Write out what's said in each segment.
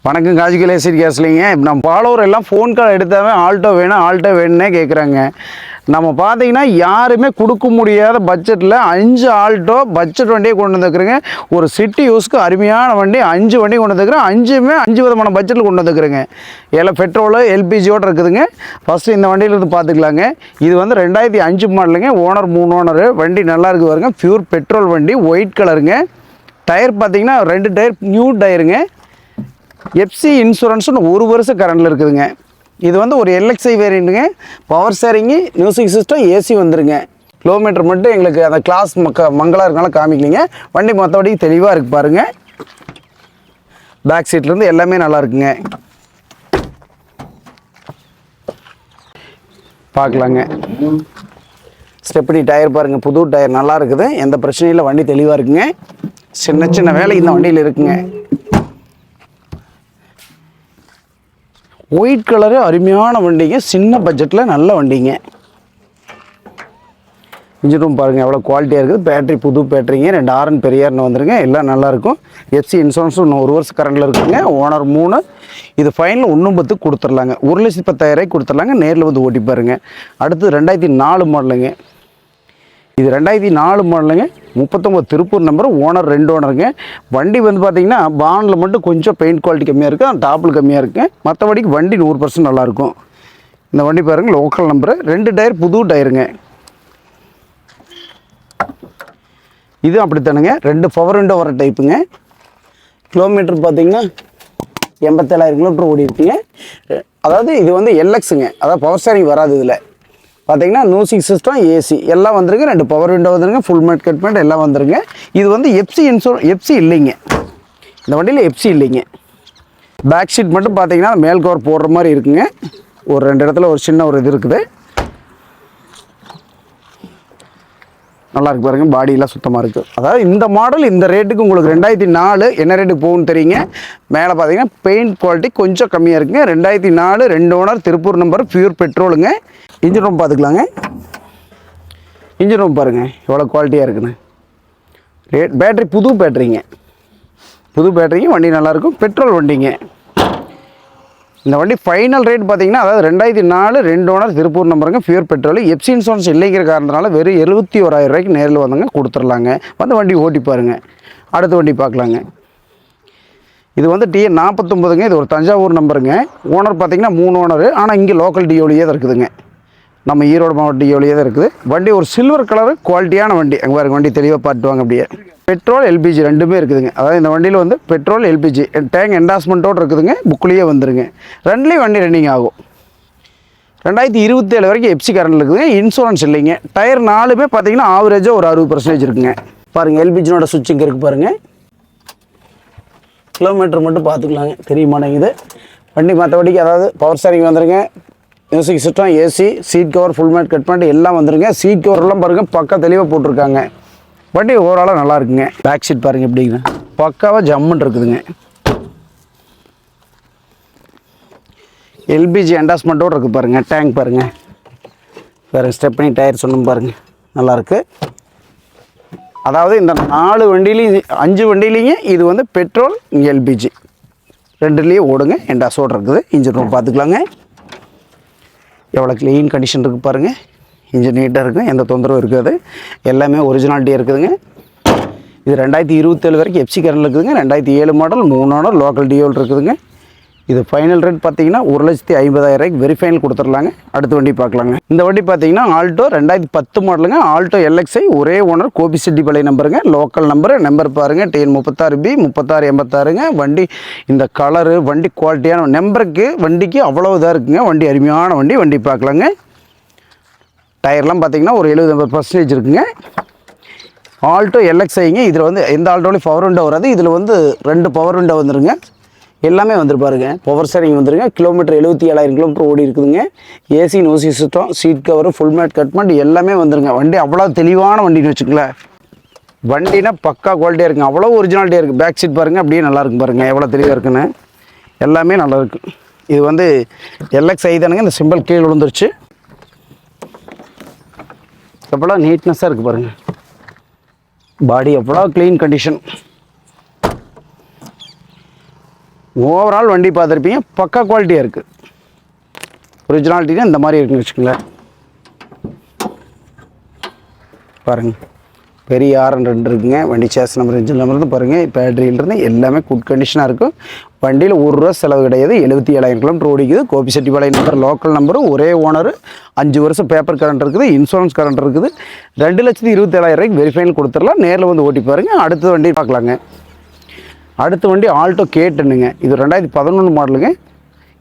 வணக்கம் காஜிக்கல் ஏசிட் கேஸ்லிங்க. இப்போ நம்ம ஃபாலோவர் எல்லாம் ஃபோன் கால் எடுத்தாவே ஆல்டோ வேணும்னே கேட்குறாங்க. நம்ம பார்த்தீங்கன்னா யாருமே கொடுக்க முடியாத பட்ஜெட்டில் 5 ஆல்டோ பட்ஜெட் வண்டியை கொண்டு வந்துருக்குறேங்க. ஒரு சிட்டி யூஸ்க்கு அருமையான வண்டி 5 வண்டி கொண்டு வந்துருக்குறேன். 5மே 5 விதமான பட்ஜெட்டில் கொண்டு வந்துருக்குறேங்க. எல்லாம் பெட்ரோலு எல்பிஜியோடு இருக்குதுங்க. ஃபஸ்ட்டு இந்த வண்டியிலிருந்து பார்த்துக்கலாங்க. இது வந்து 2005 மாடலுங்க. Owner 3 owner. வண்டி நல்லா இருக்குது பாருங்க. பியூர் பெட்ரோல் வண்டி, ஒயிட் கலருங்க. டயர் பார்த்தீங்கன்னா 2 டயர் நியூ டயருங்க. எஃப்சி இன்சூரன்ஸுன்னு 1 வருஷம் கரண்டில் இருக்குதுங்க. இது வந்து ஒரு எல்எக்ஸ்ஐ வேரியண்ட்டுங்க. Power sharing, music system, AC வந்துருங்க. கிலோமீட்டர் மட்டும் எங்களுக்கு அந்த கிளாஸ் மங்களாக இருக்கனால காமிக்கலிங்க. வண்டி மற்றபடி தெளிவாக இருக்குது பாருங்கள். பேக் சீட்லேருந்து எல்லாமே நல்லா இருக்குங்க. பார்க்கலாங்க. ஸ்டெப்னி டயர் பாருங்கள், புது டயர் நல்லா இருக்குது. எந்த பிரச்சனையும் இல்லை, வண்டி தெளிவாக இருக்குங்க. சின்ன சின்ன வேலை இந்த வண்டியில் இருக்குங்க. ஒயிட் கலரு அருமையான வண்டிங்க. சின்ன பட்ஜெட்டில் நல்ல வண்டிங்க. இன்ஜின் ரூம் பாருங்கள் எவ்வளோ குவாலிட்டியாக இருக்குது. பேட்ரி புது பேட்ரிங்க. 2 ஆர்என் பெரியார்னு வந்துருங்க. எல்லாம் நல்லாயிருக்கும். எஃப்சி இன்சூரன்ஸும் இன்னும் 1 வருஷம் கரண்டில் இருக்குங்க. ஓனர் 3. இது ஃபைனல் 1 கொடுத்துர்லாங்க. 1,10,000 கொடுத்துர்லாங்க. நேரில் வந்து ஓட்டி பாருங்க. அடுத்து 2004 மாடலுங்க. இது 2004 மாடலுங்க. 39 திருப்பூர் நம்பர். ஓனர் 2 ஓனருங்க. வண்டி வந்து பார்த்திங்கன்னா பானில் மட்டும் கொஞ்சம் பெயிண்ட் குவாலிட்டி கம்மியாக இருக்குது, டாப்பில் கம்மியாக இருக்குது. மற்றபடிக்கு வண்டி 100% நல்லாயிருக்கும். இந்த வண்டி பாருங்கள், லோக்கல் நம்பரு. 2 டயர் புது டயருங்க. இதுவும் அப்படித்தானுங்க. 2 பவர் விண்டோ வர டைப்புங்க. கிலோமீட்டர் பார்த்திங்கன்னா 87,000 கிலோமீட்டர் ஓடி இருக்குங்க. அதாவது இது வந்து எல்எக்ஸுங்க. அதாவது பவர் ஸ்டேரிங் வராது. இதில் பார்த்தீங்கன்னா மியூசிக் சிஸ்டம், ஏசி எல்லாம் வந்துருங்க. 2 பவர் விண்டோ வந்துருங்க. ஃபுல் மேட் கட் பேண்ட் எல்லாம் வந்துருங்க. இது வந்து எஃப்சி இல்லைங்க. இந்த வண்டியில் எஃப்சி இல்லைங்க. பேக் சீட் மட்டும் பார்த்தீங்கன்னா மேல் கவர் போடுற மாதிரி இருக்குங்க. ஒரு 2 இடத்துல ஒரு சின்ன ஒரு இது இருக்குது. நல்லா இருக்கு பாருங்கள். பாடியெல்லாம் சுத்தமாக இருக்குது. அதாவது இந்த மாடல் இந்த ரேட்டுக்கு உங்களுக்கு 2004 என்ன ரேட்டுக்கு போகுன்னு தெரியுங்க. மேலே பார்த்தீங்கன்னா பெயிண்ட் குவாலிட்டி கொஞ்சம் கம்மியாக இருக்குங்க. 2004 2 ஓனர் திருப்பூர் நம்பர், பியூர் பெட்ரோலுங்க. இன்ஜின் ரூம் பார்த்துக்கலாங்க. இன்ஜின் ரூம் பாருங்கள் எவ்வளோ குவாலிட்டியாக இருக்குன்னு. பேட்ரி புது பேட்ரிங்க. புது பேட்ரிங்க. வண்டி நல்லாயிருக்கும். பெட்ரோல் வண்டிங்க. இந்த வண்டி ஃபைனல் ரேட் பார்த்தீங்கன்னா அதாவது 2004 2 ஓனர் திருப்பூர் நம்பருங்க, பியூர் பெட்ரோல். எஃப்சி இன்சூரன்ஸ் இல்லைங்கிற காரணத்தினால வெறும் 71,000 ரூபாய்க்கு நேரில் வந்தவங்க கொடுத்துர்லாங்க. வந்து வண்டி ஓட்டி பாருங்கள். அடுத்த வண்டி பார்க்கலாங்க. இது வந்து டிஎன் 49ங்க. இது ஒரு தஞ்சாவூர் நம்பருங்க. ஓனர் பார்த்தீங்கன்னா 3 ஓனர். ஆனால் இங்கே லோக்கல் டிஓலியே தான் இருக்குதுங்க. நம்ம ஈரோடு மாவட்ட டிஓலியே தான் இருக்குது. வண்டி ஒரு சில்வர் கலரு குவாலிட்டியான வண்டி. அங்கே பாருங்க, வண்டி தெளிவாக பார்த்துவாங்க. அப்படியே பெட்ரோல் எல்பிஜி 2மே இருக்குதுங்க. அதாவது இந்த வண்டியில் வந்து பெட்ரோல் எல்பிஜி டேங்க் என்டாஸ்மெண்ட்டோடு இருக்குதுங்க. புக்லேயே வந்துருங்க. 2லேயும் வண்டி ரன்னிங் ஆகும். 2027 வரைக்கும் எஃப்சி கரண்டில் இருக்குதுங்க. இன்சூரன்ஸ் இல்லைங்க. டயர் 4மே பார்த்தீங்கன்னா ஆவரேஜாக ஒரு 60% இருக்குங்க. பாருங்கள், எல்பிஜினோட சுவிட்ச் இங்கே இருக்குது பாருங்கள். கிலோமீட்டர் மட்டும் பார்த்துக்கலாங்க. தெரியுமானேங்குது வண்டி. மற்றபடிக்கு அதாவது பவர் ஸ்டேரிங் வந்துருங்க. Music system, AC, seat cover, full mat cut பண்ணிட்டு எல்லாம் வந்துருங்க. சீட் கவர்லாம் பாருங்கள் பக்கா தெளிவாக போட்டிருக்காங்க. வண்டி ஓவராலாக நல்லா இருக்குங்க. பேக் சீட் பாருங்கள் எப்படிங்க பக்காவாக ஜம்முன்னு இருக்குதுங்க. எல்பிஜி என்டாஸ்மெண்ட்டோடு இருக்குது பாருங்கள். டேங்க் பாருங்கள். வேறு ஸ்டெப்னி டயர் சொன்ன பாருங்கள் நல்லாயிருக்கு. அதாவது இந்த 4 வண்டியிலையும் 5 வண்டியிலையும் இது வந்து பெட்ரோல், எல்பிஜி 2லேயும் ஓடுங்க. என்டாஸோடு இருக்குது. இன்ஜின் ரூம் பார்த்துக்கலாங்க. எவ்வளோ க்ளீன் கண்டிஷன் இருக்குது பாருங்கள். இன்ஜின் நீட்டாக இருக்குங்க. எந்த தொந்தரவும் இருக்காது. எல்லாமே ஒரிஜினாலிட்டியாக இருக்குதுங்க. இது 2027 வரைக்கும் எஃப்சி கரண்டில் இருக்குதுங்க. 2007 மாடல், 3 ஓனர், லோக்கல் டிஓல் இருக்குதுங்க. இது ஃபைனல் ரேட் பார்த்தீங்கன்னா 1,50,000 ரூபாய்க்கு வெரி ஃபைனல் கொடுத்துர்லாங்க. அடுத்த வண்டி பார்க்கலாங்க. இந்த வண்டி பார்த்தீங்கன்னா ஆல்டோ 2010 மாடலுங்க. ஆல்டோ எல்எக்ஸ்ஐ ஒரே ஓனர், கோபிசெட்டி பழைய நம்பருங்க. லோக்கல் நம்பர் பாருங்கள். TN 36B 3686ங்க. வண்டி இந்த கலரு, வண்டி குவாலிட்டியான நம்பருக்கு, வண்டிக்கு அவ்வளோ இதாக இருக்குங்க. வண்டி அருமையான வண்டி. வண்டி பார்க்கலாங்க. டயர்லாம் பார்த்தீங்கன்னா ஒரு 70% இருக்குங்க. ஆல்டோ எல்எக்ஸ்ஐங்க. இதில் வந்து எந்த ஆல்டோலையும் பவர் விண்டோ வராது. இதில் வந்து 2 பவர் விண்டோ வந்துருங்க. எல்லாமே வந்துருப்பாருங்க. பவர் ஸ்டேரிங் வந்துருங்க. கிலோமீட்டர் 77,000 கிலோமீட்டர் ஓடி இருக்குதுங்க. AC, music system, seat cover, full mat cut பண்ணி எல்லாமே வந்துருங்க. வண்டி அவ்வளோ தெளிவான வண்டின்னு வச்சுக்கங்களேன். வண்டினா பக்கா குவாலிட்டியாக இருக்குங்க. அவ்வளோ ஒரிஜினாலிட்டியாக இருக்குது. பேக் சீட் பாருங்கள் அப்படியே நல்லா இருக்கும் பாருங்கள் எவ்வளோ தெளிவாக இருக்குன்னு. எல்லாமே நல்லா இருக்குது. இது வந்து எல்எக்ஸ்ஐ தானுங்க. இந்த சிம்பிள் கீழே விழுந்துருச்சு. எவ்வளோ நீட்னஸாக இருக்குது பாருங்கள். பாடி எவ்வளோ க்ளீன் கண்டிஷன். ஓவரால் வண்டி பார்த்துருப்பீங்க, பக்கா குவாலிட்டியாக இருக்குது. ஒரிஜினாலிட்டினா இந்த மாதிரி இருக்குன்னு வச்சுக்கோங்களேன். பாருங்கள், பெரிய R2 இருக்குங்க. வண்டி சேஸ் நம்பர், இன்ஜின் நம்பர் இருந்து பாருங்கள், பேட்டரியிலிருந்து எல்லாமே குட் கண்டிஷனாக இருக்கும். வண்டியில் ₹1 செலவு கிடையாது. 77,000 கிலோமீட்டர் ஓடிக்குது. கோபிச்செட்டிப்பாளையம் நம்பர், லோக்கல் நம்பரு, ஒரே ஓனர், 5 வருஷம் பேப்பர் கரண்ட் இருக்குது, இன்சூரன்ஸ் கரண்ட் இருக்குது. 2,27,000 வெரிஃபைனல் கொடுத்துடலாம். நேரில் வந்து ஓட்டி பாருங்கள். அடுத்த வண்டி பார்க்கலாங்க. அடுத்த வண்டி ஆல்டோ K10ங்க. இது 2011 மாடலுங்க.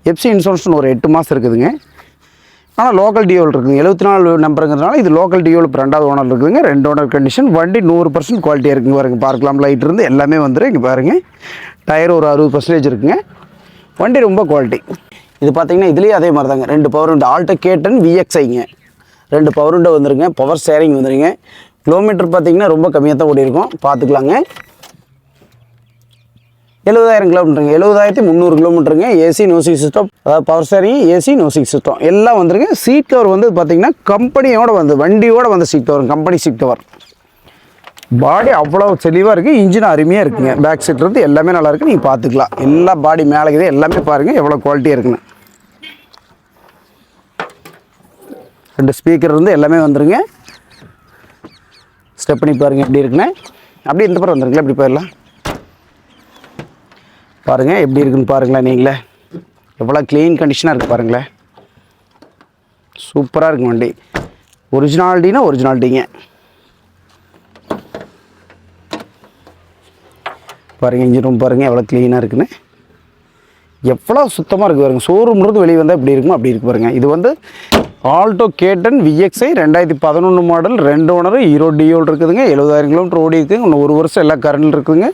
எஃப்சி இன்சூரன்ஸ்னு ஒரு 8 மாதம் இருக்குதுங்க. ஆனால் லோக்கல் டியோவில் இருக்குதுங்க. 74 நம்பருங்கிறதுனால இது லோக்கல் டியோவில் இப்போ 2வது ஓனர் இருக்குதுங்க. 2 ஓனர் கண்டிஷன். வண்டி 100% குவாலிட்டியாக இருக்குங்க. பாருங்க, பார்க்கலாம், லைட் இருந்து எல்லாமே வந்துடும். இங்கே பாருங்கள், டயர் ஒரு 60% இருக்குங்க. வண்டி ரொம்ப குவாலிட்டி. இது பார்த்தீங்கன்னா இதுலேயே அதே மாதிரி தாங்க. 2 power window Alto K10 VXIங்க. 2 power window வந்துருங்க. பவர் ஷேரிங் வந்துருங்க. கிலோமீட்டர் பார்த்தீங்கன்னா ரொம்ப கம்மியாக தான் ஓடி இருக்கும். பார்த்துக்கலாங்க. 70,000 கிலோமீட்டருங்க. 70,300 கிலோமீட்டருங்க. ஏசி மியூசிக் சிஸ்டம், அதாவது power sharing, AC music system எல்லாம் வந்துருங்க. சீட் கவர் வந்து பார்த்தீங்கன்னா கம்பெனியோட வந்து, வண்டியோட வந்து seat cover, company seat cover. Body அவ்வளோ தெளிவாக இருக்குது. இன்ஜின் அருமையாக இருக்குங்க. பேக் சீட் இருந்து எல்லாமே நல்லா இருக்குது. நீங்கள் பார்த்துக்கலாம். எல்லா பாடி மேலே இருக்குது. எல்லாமே பாருங்கள் எவ்வளோ குவாலிட்டியாக இருக்குன்னு. 2 ஸ்பீக்கர் இருந்து எல்லாமே வந்துருங்க. ஸ்டெப் பண்ணி பாருங்கள் எப்படி இருக்குன்னு. அப்படியே இந்த பக்கம் வந்துருங்களா, எப்படி போயிடலாம். பாருங்கள் எப்படி இருக்குன்னு பாருங்களேன். நீங்களே எவ்வளோ க்ளீன் கண்டிஷனாக இருக்குது பாருங்களேன். சூப்பராக இருக்கும் வண்டி. ஒரிஜினாலிட்டினா ஒரிஜினாலிட்டிங்க. பாருங்கள், இன்ஜின் ரூம் பாருங்கள் எவ்வளோ க்ளீனாக இருக்குன்னு. எவ்வளோ சுத்தமாக இருக்குது பாருங்கள். ஷோரூம்லேருந்து வெளியே வந்தால் எப்படி இருக்குமோ அப்படி இருக்கு பாருங்கள். இது வந்து Alto K10 VXI 2011 model, 2 owner, Erode Deol இருக்குதுங்க. 70,000 கிலோமீட்டர் ஓடி இருக்குங்க. இன்னும் 1 வருஷம் எல்லா கரண்டில் இருக்குதுங்க.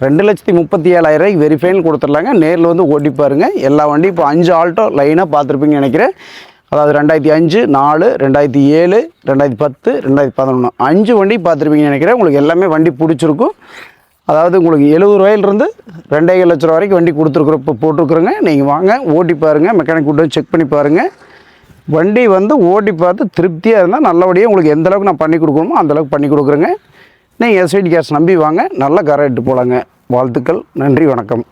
2,37,000 வெரிஃபைனல் கொடுத்துடலாங்க. நேரில் வந்து ஓட்டி பாருங்கள். எல்லா வண்டியும் இப்போ 5 ஆல்டோ லைனாக பார்த்துருப்பீங்கன்னு நினைக்கிறேன். அதாவது 2005, 4, 2007, 2010, 2011 5 வண்டி பார்த்துருப்பீங்கன்னு நினைக்கிறேன். உங்களுக்கு எல்லாமே வண்டி பிடிச்சிருக்கும். அதாவது உங்களுக்கு 70 ரூபாயிலிருந்து 2,5 லட்ச ரூபா வரைக்கும் வண்டி கொடுத்துருக்குறோம், இப்போ போட்டிருக்குறோங்க. நீங்கள் வாங்க, ஓட்டி பாருங்கள். மெக்கானிக் கூட்டு செக் பண்ணி பாருங்கள். வண்டி வந்து ஓட்டி பார்த்து திருப்தியாக இருந்தால் நல்லபடியாக உங்களுக்கு எந்த அளவுக்கு நான் பண்ணி கொடுக்கணுமோ அந்தளவுக்கு பண்ணி கொடுக்குறேங்க. நீங்கள் எஸ்ஐடி கேஸ் நம்பி வாங்க. நல்ல காரை எடுத்து போகலாங்க. வாழ்த்துக்கள். நன்றி, வணக்கம்.